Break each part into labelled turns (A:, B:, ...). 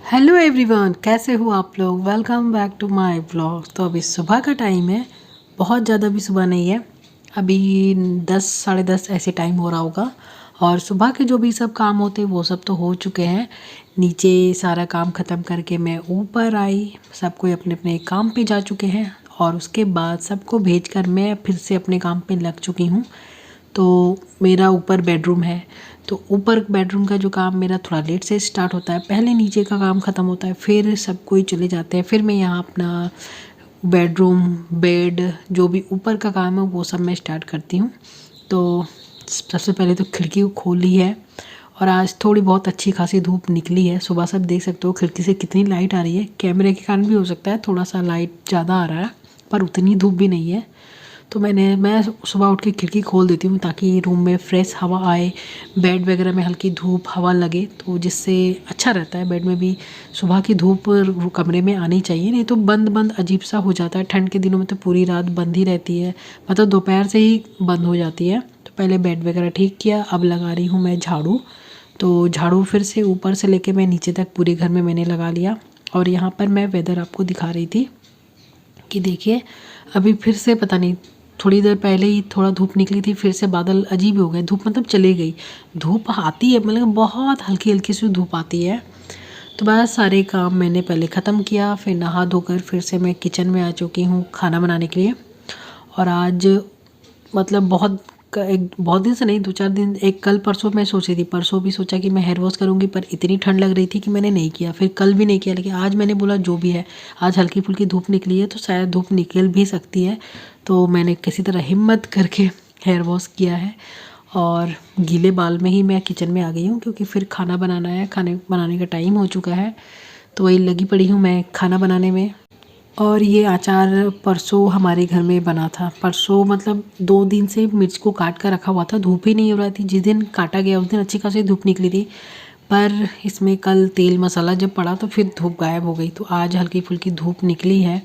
A: Hello everyone, कैसे हो आप लोग। Welcome back to my vlog. तो अभी सुबह का टाइम है, बहुत ज़्यादा भी सुबह नहीं है, अभी 10 साढ़े 10 ऐसे टाइम हो रहा होगा। और सुबह के जो भी सब काम होते हैं वो सब तो हो चुके हैं। नीचे सारा काम ख़त्म करके मैं ऊपर आई, सब कोई अपने अपने काम पे जा चुके हैं और उसके बाद सबको भेजकर मैं फिर से अपने काम पे लग चुकी हूँ। तो मेरा ऊपर बेडरूम है, तो ऊपर बेडरूम का जो काम मेरा थोड़ा लेट से स्टार्ट होता है। पहले नीचे का काम ख़त्म होता है, फिर सब कोई चले जाते हैं, फिर मैं यहाँ अपना बेडरूम, बेड, जो भी ऊपर का काम है वो सब मैं स्टार्ट करती हूँ। तो सबसे पहले तो खिड़की को खोली है और आज थोड़ी बहुत अच्छी खासी धूप निकली है। सुबह सब देख सकते हो खिड़की से कितनी लाइट आ रही है। कैमरे के कारण भी हो सकता है, थोड़ा सा लाइट ज़्यादा आ रहा है, पर उतनी धूप भी नहीं है। तो मैं सुबह उठ के खिड़की खोल देती हूँ ताकि रूम में फ्रेश हवा आए, बेड वगैरह में हल्की धूप हवा लगे, तो जिससे अच्छा रहता है। बेड में भी सुबह की धूप कमरे में आनी चाहिए, नहीं तो बंद बंद अजीब सा हो जाता है। ठंड के दिनों में तो पूरी रात बंद ही रहती है, मतलब दोपहर से ही बंद हो जाती है। तो पहले बेड वगैरह ठीक किया, अब लगा रही हूँ मैं झाड़ू। तो झाड़ू फिर से ऊपर से लेके मैं नीचे तक पूरे घर में मैंने लगा लिया। और यहाँ पर मैं वेदर आपको दिखा रही थी कि देखिए अभी फिर से पता नहीं, थोड़ी देर पहले ही थोड़ा धूप निकली थी, फिर से बादल अजीब हो गए। धूप मतलब चले गई, धूप आती है मतलब बहुत हल्की हल्की सी धूप आती है। तो बस सारे काम मैंने पहले ख़त्म किया, फिर नहा धोकर फिर से मैं किचन में आ चुकी हूँ खाना बनाने के लिए। और आज मतलब बहुत दिन से नहीं, 2-4 दिन, एक कल परसों मैं सोच रही थी, परसों भी सोचा कि मैं हेयर वॉश करूँगी, पर इतनी ठंड लग रही थी कि मैंने नहीं किया। फिर कल भी नहीं किया, लेकिन आज मैंने बोला जो भी है, आज हल्की फुल्की धूप निकली है तो शायद धूप निकल भी सकती है। तो मैंने किसी तरह हिम्मत करके हेयर वॉश किया है और गीले बाल में ही मैं किचन में आ गई हूँ, क्योंकि फिर खाना बनाना है, खाने बनाने का टाइम हो चुका है। तो वही लगी पड़ी हूँ मैं खाना बनाने में। और ये अचार परसों हमारे घर में बना था। परसों मतलब 2 दिन से मिर्च को काट कर रखा हुआ था, धूप ही नहीं हो रही थी। जिस दिन काटा गया उस दिन अच्छी खासी धूप निकली थी, पर इसमें कल तेल मसाला जब पड़ा तो फिर धूप गायब हो गई। तो आज हल्की फुल्की धूप निकली है,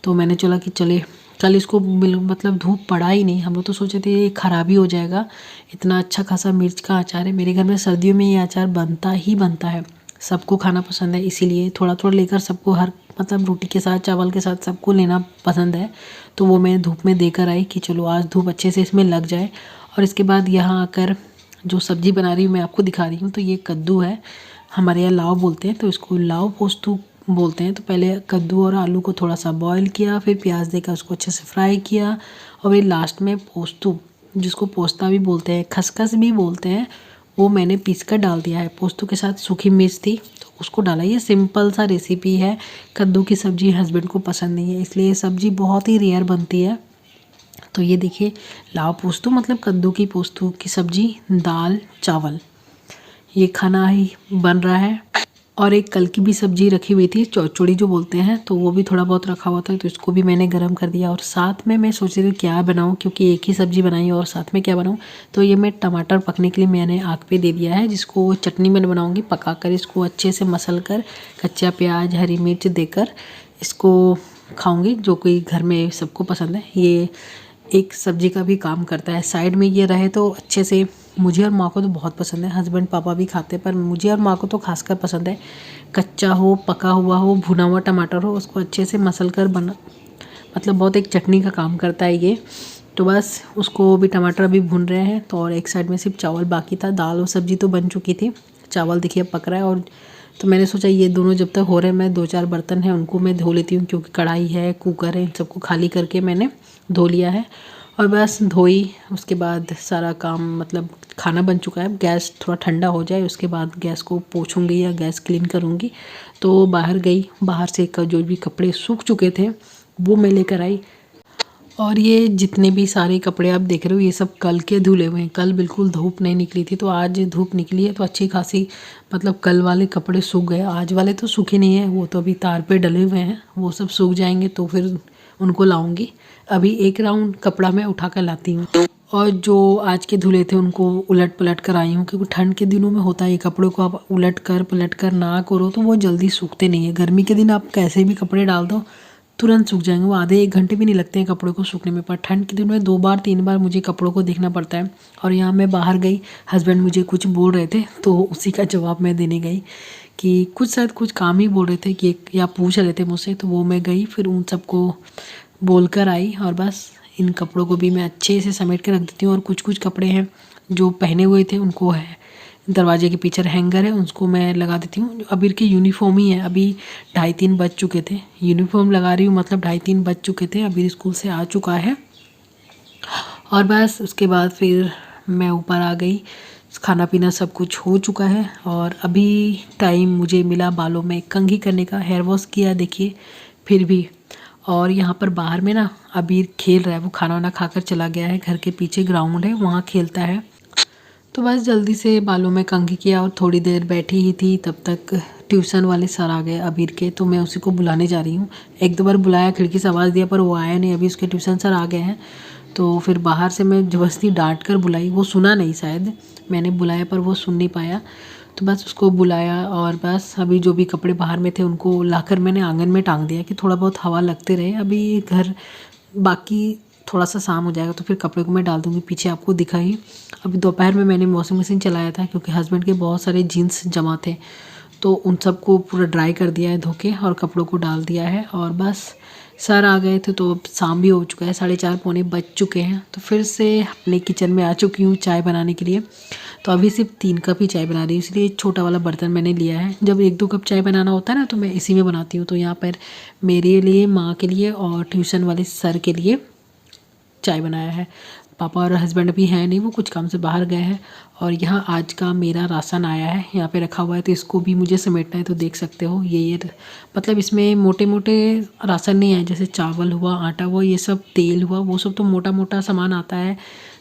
A: तो मैंने चला कि चले, कल इसको मतलब धूप पड़ा ही नहीं। हम लोग तो सोचे थे ये ख़राबी हो जाएगा, इतना अच्छा खासा मिर्च का अचार है। मेरे घर में सर्दियों में ये अचार बनता ही बनता है, सबको खाना पसंद है, इसीलिए थोड़ा थोड़ा लेकर सबको, हर मतलब रोटी के साथ चावल के साथ सबको लेना पसंद है। तो वो मैं धूप में देकर आई कि चलो आज धूप अच्छे से इसमें लग जाए। और इसके बाद यहाँ आकर जो सब्ज़ी बना रही हूँ मैं आपको दिखा रही हूँ। तो ये कद्दू है, हमारे यहाँ लाव बोलते हैं, तो इसको लाव पोस्तू बोलते हैं। तो पहले कद्दू और आलू को थोड़ा सा बॉईल किया, फिर प्याज देकर उसको अच्छे से फ्राई किया, और फिर लास्ट में पोस्तू, जिसको पोस्ता भी बोलते हैं, खसखस भी बोलते हैं, वो मैंने पीस कर डाल दिया है। पोस्तू के साथ सूखी मिर्च थी तो उसको डाला। ये सिंपल सा रेसिपी है। कद्दू की सब्ज़ी हस्बैंड को पसंद नहीं है, इसलिए ये सब्ज़ी बहुत ही रेयर बनती है। तो ये देखिए, लाव पोस्तू मतलब कद्दू की पोस्तू की सब्ज़ी, दाल चावल, ये खाना ही बन रहा है। और एक कल की भी सब्ज़ी रखी हुई थी, चौचौड़ी जो बोलते हैं, तो वो भी थोड़ा बहुत रखा हुआ था, तो इसको भी मैंने गर्म कर दिया। और साथ में मैं सोच रही थी क्या बनाऊं, क्योंकि एक ही सब्ज़ी बनाई और साथ में क्या बनाऊं। तो ये मैं टमाटर पकने के लिए मैंने आग पे दे दिया है, जिसको चटनी में बनाऊंगी। पकाकर इसको अच्छे से मसल कर, कच्चा प्याज हरी मिर्च देकर इसको खाऊंगी, जो कि घर में सबको पसंद है। ये एक सब्जी का भी काम करता है, साइड में ये रहे तो अच्छे से। मुझे और माँ को तो बहुत पसंद है, हस्बैंड पापा भी खाते हैं, पर मुझे और माँ को तो खासकर पसंद है। कच्चा हो, पका हुआ हो, भुना हुआ टमाटर हो, उसको अच्छे से मसल कर बना, मतलब बहुत एक चटनी का काम करता है ये। तो बस उसको भी, टमाटर अभी भून रहे हैं, तो और एक साइड में सिर्फ चावल बाकी था। दाल और सब्ज़ी तो बन चुकी थी, चावल देखिए पक रहा है। और तो मैंने सोचा ये दोनों जब तक हो रहे हैं, मैं 2-4 बर्तन हैं उनको मैं धो लेती हूँ, क्योंकि कढ़ाई है, कुकर है, इन सबको खाली करके मैंने धो लिया है। और बस धोई, उसके बाद सारा काम, मतलब खाना बन चुका है। गैस थोड़ा ठंडा हो जाए उसके बाद गैस को पोंछूंगी या गैस क्लीन करूँगी। तो बाहर गई, बाहर से जो भी कपड़े सूख चुके थे वो मैं लेकर आई। और ये जितने भी सारे कपड़े आप देख रहे हो, ये सब कल के धुले हुए हैं। कल बिल्कुल धूप नहीं निकली थी, तो आज धूप निकली है तो अच्छी खासी, मतलब कल वाले कपड़े सूख गए। आज वाले तो सूखे नहीं हैं, वो तो अभी तार पे डले हुए हैं, वो सब सूख जाएंगे तो फिर उनको लाऊंगी। अभी एक राउंड कपड़ा मैं उठा कर लाती हूँ। और जो आज के धुले थे उनको उलट पलट कर आई हूँ, क्योंकि ठंड के दिनों में होता है, कपड़ों को आप उलट कर पलट कर ना करो तो वो जल्दी सूखते नहीं है। गर्मी के दिन आप कैसे भी कपड़े डाल दो तुरंत सूख जाएंगे, वो आधे 1 घंटे भी नहीं लगते हैं कपड़ों को सूखने में। पर ठंड के दिन में 2 बार 3 बार मुझे कपड़ों को देखना पड़ता है। और यहाँ मैं बाहर गई, हस्बैंड मुझे कुछ बोल रहे थे, तो उसी का जवाब मैं देने गई कि कुछ शायद कुछ काम ही बोल रहे थे कि या पूछ रहे थे मुझसे, तो वो मैं गई, फिर उन सबको बोल कर आई। और बस इन कपड़ों को भी मैं अच्छे से समेट के रख देती हूँ। और कुछ कुछ कपड़े हैं जो पहने हुए थे उनको है दरवाजे के पीछे हैंगर है, उसको मैं लगा देती हूँ। अबीर की यूनिफॉर्म ही है, अभी 2:30-3 बज चुके थे, यूनिफॉर्म लगा रही हूँ मतलब 2:30-3 बज चुके थे, अबीर स्कूल से आ चुका है। और बस उसके बाद फिर मैं ऊपर आ गई, खाना पीना सब कुछ हो चुका है। और अभी टाइम मुझे मिला बालों में कंघी करने का, हेयर वॉश किया देखिए फिर भी। और यहाँ पर बाहर में ना अबीर खेल रहा है, वो खाना वाना खाकर चला गया है, घर के पीछे ग्राउंड है वहाँ खेलता है। तो बस जल्दी से बालों में कंघी किया और थोड़ी देर बैठी ही थी, तब तक ट्यूशन वाले सर आ गए अबीर के, तो मैं उसी को बुलाने जा रही हूँ। एक दो बार बुलाया, खिड़की से आवाज़ दिया पर वो आया नहीं, अभी उसके ट्यूशन सर आ गए हैं। तो फिर बाहर से मैं ज़बरदस्ती डांट कर बुलाई, वो सुना नहीं शायद, मैंने बुलाया पर वो सुन नहीं पाया। तो बस उसको बुलाया और बस अभी जो भी कपड़े बाहर में थे उनको लाकर मैंने आंगन में टांग दिया कि थोड़ा बहुत हवा लगते रहे। अभी घर बाकी थोड़ा सा शाम हो जाएगा तो फिर कपड़े को मैं डाल दूँगी, पीछे आपको दिखाई। अभी दोपहर में मैंने वॉशिंग मशीन चलाया था क्योंकि हस्बैंड के बहुत सारे जीन्स जमा थे, तो उन सबको पूरा ड्राई कर दिया है धो के और कपड़ों को डाल दिया है। और बस सर आ गए थे तो अब शाम भी हो चुका है, 4:30 पौने बज चुके हैं। तो फिर से अपने किचन में आ चुकी हूँ चाय बनाने के लिए। तो अभी सिर्फ 3 कप ही चाय बना रही हूँ, इसलिए छोटा वाला बर्तन मैंने लिया है। जब 1-2 कप चाय बनाना होता है ना तो मैं इसी में बनाती हूँ। तो यहाँ पर मेरे लिए, माँ के लिए और ट्यूशन वाले सर के लिए चाय बनाया है। पापा और हस्बैंड भी हैं नहीं, वो कुछ काम से बाहर गए हैं। और यहाँ आज का मेरा राशन आया है, यहाँ पे रखा हुआ है, तो इसको भी मुझे समेटना है। तो देख सकते हो ये मतलब इसमें मोटे मोटे राशन नहीं है, जैसे चावल हुआ, आटा हुआ, ये सब तेल हुआ, वो सब तो मोटा मोटा सामान आता है,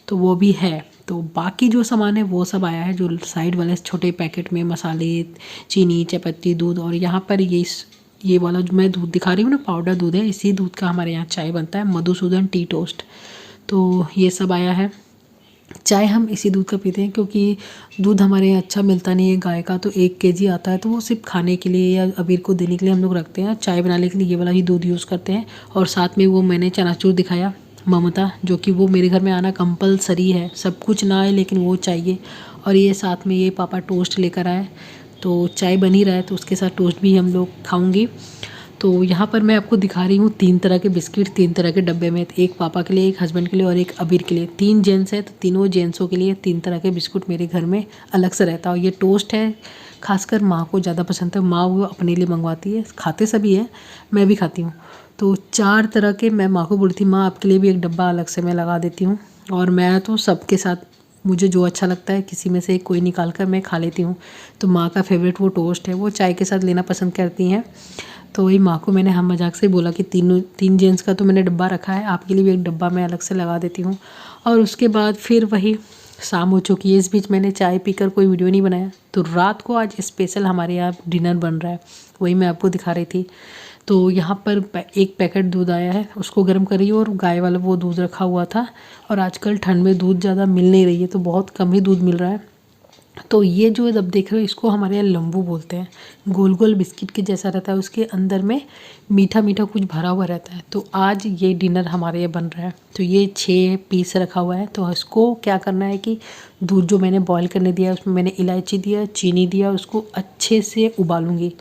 A: तो वो भी है। तो बाकी जो सामान है वो सब आया है, जो साइड वाले छोटे पैकेट में मसाले, चीनी, चायपत्ती, दूध। और यहाँ पर ये वाला जो मैं दूध दिखा रही हूँ ना, पाउडर दूध है, इसी दूध का हमारे यहाँ चाय बनता है, मधुसूदन टी टोस्ट। तो ये सब आया है। चाय हम इसी दूध का पीते हैं क्योंकि दूध हमारे यहाँ अच्छा मिलता नहीं है गाय का, तो 1 केजी आता है, तो वो सिर्फ खाने के लिए या अबीर को देने के लिए हम लोग रखते हैं। चाय बनाने के लिए ये वाला ही दूध यूज़ करते हैं। और साथ में वो मैंने चनाचूर दिखाया ममता, जो कि वो मेरे घर में आना कंपलसरी है, सब कुछ ना आए लेकिन वो चाहिए। और ये साथ में ये पापा टोस्ट लेकर आए, तो चाय बन ही रहा है तो उसके साथ टोस्ट भी हम लोग खाऊंगी। तो यहाँ पर मैं आपको दिखा रही हूँ 3 तरह के बिस्किट, 3 तरह के डब्बे में, एक पापा के लिए, एक हस्बैंड के लिए और एक अबीर के लिए। 3 जेंट्स है तो तीनों जेंट्सों के लिए 3 तरह के बिस्कुट मेरे घर में अलग से रहता है। और ये टोस्ट है, खासकर माँ को ज़्यादा पसंद है, माँ वो अपने लिए मंगवाती है, खाते सभी है, मैं भी खाती हूँ। तो 4 तरह के मैं माँ को बोलती हूँ, माँ आपके लिए भी एक डब्बा अलग से मैं लगा देती हूँ। और मैं तो सबके साथ, मुझे जो अच्छा लगता है किसी में से कोई निकाल कर मैं खा लेती हूँ। तो माँ का फेवरेट वो टोस्ट है, वो चाय के साथ लेना पसंद करती हैं। तो वही माँ को मैंने हम मजाक से बोला कि 3 जेंट्स का तो मैंने डब्बा रखा है, आपके लिए भी एक डब्बा मैं अलग से लगा देती हूँ। और उसके बाद फिर वही शाम हो चुकी है, इस बीच मैंने चाय पीकर कोई वीडियो नहीं बनाया। तो रात को आज स्पेशल हमारे यहाँ डिनर बन रहा है, वही मैं आपको दिखा रही थी। तो यहाँ पर एक पैकेट दूध आया है, उसको गर्म करी और गाय वाला वो दूध रखा हुआ था। और आजकल ठंड में दूध ज़्यादा मिल नहीं रही है, तो बहुत कम ही दूध मिल रहा है। तो ये जो अब देख रहे हो इसको हमारे यहाँ लंबू बोलते हैं, गोल गोल बिस्किट के जैसा रहता है, उसके अंदर में मीठा मीठा कुछ भरा हुआ रहता है। तो आज ये डिनर हमारे यहाँ बन रहा है। तो ये 6 पीस रखा हुआ है। तो इसको क्या करना है कि दूध जो मैंने बॉईल करने दिया उसमें मैंने इलायची दिया, चीनी दिया, उसको अच्छे से उबालूंगी।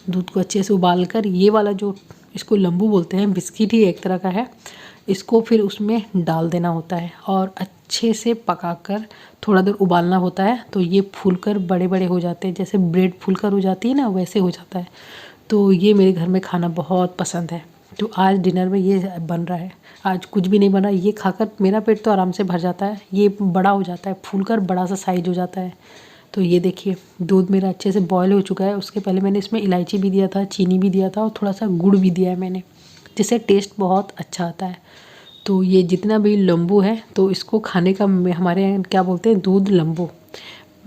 A: दूध को अच्छे से उबाल कर ये वाला जो इसको लंबू बोलते हैं, बिस्किट ही एक तरह का है, इसको फिर उसमें डाल देना होता है और अच्छे से पकाकर थोड़ा देर उबालना होता है। तो ये फूलकर बड़े बड़े हो जाते हैं, जैसे ब्रेड फूलकर हो जाती है ना, वैसे हो जाता है। तो ये मेरे घर में खाना बहुत पसंद है। तो आज डिनर में ये बन रहा है। आज कुछ भी नहीं बना, ये खाकर मेरा पेट तो आराम से भर जाता है, ये बड़ा हो जाता है, फूलकर बड़ा सा साइज हो जाता है। तो ये देखिए दूध मेरा अच्छे से बॉयल हो चुका है। उसके पहले मैंने इसमें इलायची भी दिया था, चीनी भी दिया था और थोड़ा सा गुड़ भी दिया है मैंने, जिससे टेस्ट बहुत अच्छा आता है। तो ये जितना भी लंबू है तो इसको खाने का हमारे यहाँ क्या बोलते हैं, दूध लंबू।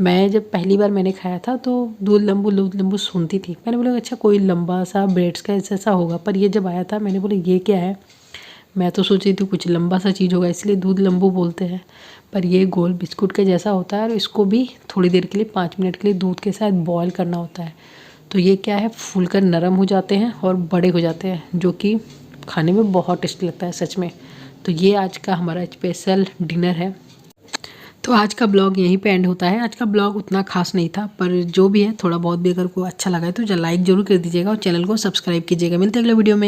A: मैं जब पहली बार मैंने खाया था तो दूध लंबू सुनती थी, मैंने बोला अच्छा कोई लंबा सा ब्रेड्स का ऐसा होगा। पर ये जब आया था मैंने बोला ये क्या है, मैं तो सोच रही थी कुछ लंबा सा चीज़ होगा इसलिए दूध लंबू बोलते हैं। पर ये गोल बिस्कुट के जैसा होता है और इसको भी थोड़ी देर के लिए 5 मिनट के लिए दूध के साथ बॉयल करना होता है। तो ये क्या है, फूलकर नरम हो जाते हैं और बड़े हो जाते हैं, जो कि खाने में बहुत टेस्टी लगता है सच में। तो ये आज का हमारा स्पेशल डिनर है। तो आज का ब्लॉग यहीं पे एंड होता है। आज का ब्लॉग उतना खास नहीं था, पर जो भी है थोड़ा बहुत भी अगर को अच्छा लगा है तो लाइक ज़रूर कर दीजिएगा और चैनल को सब्सक्राइब कीजिएगा। मिलते हैं अगले वीडियो में।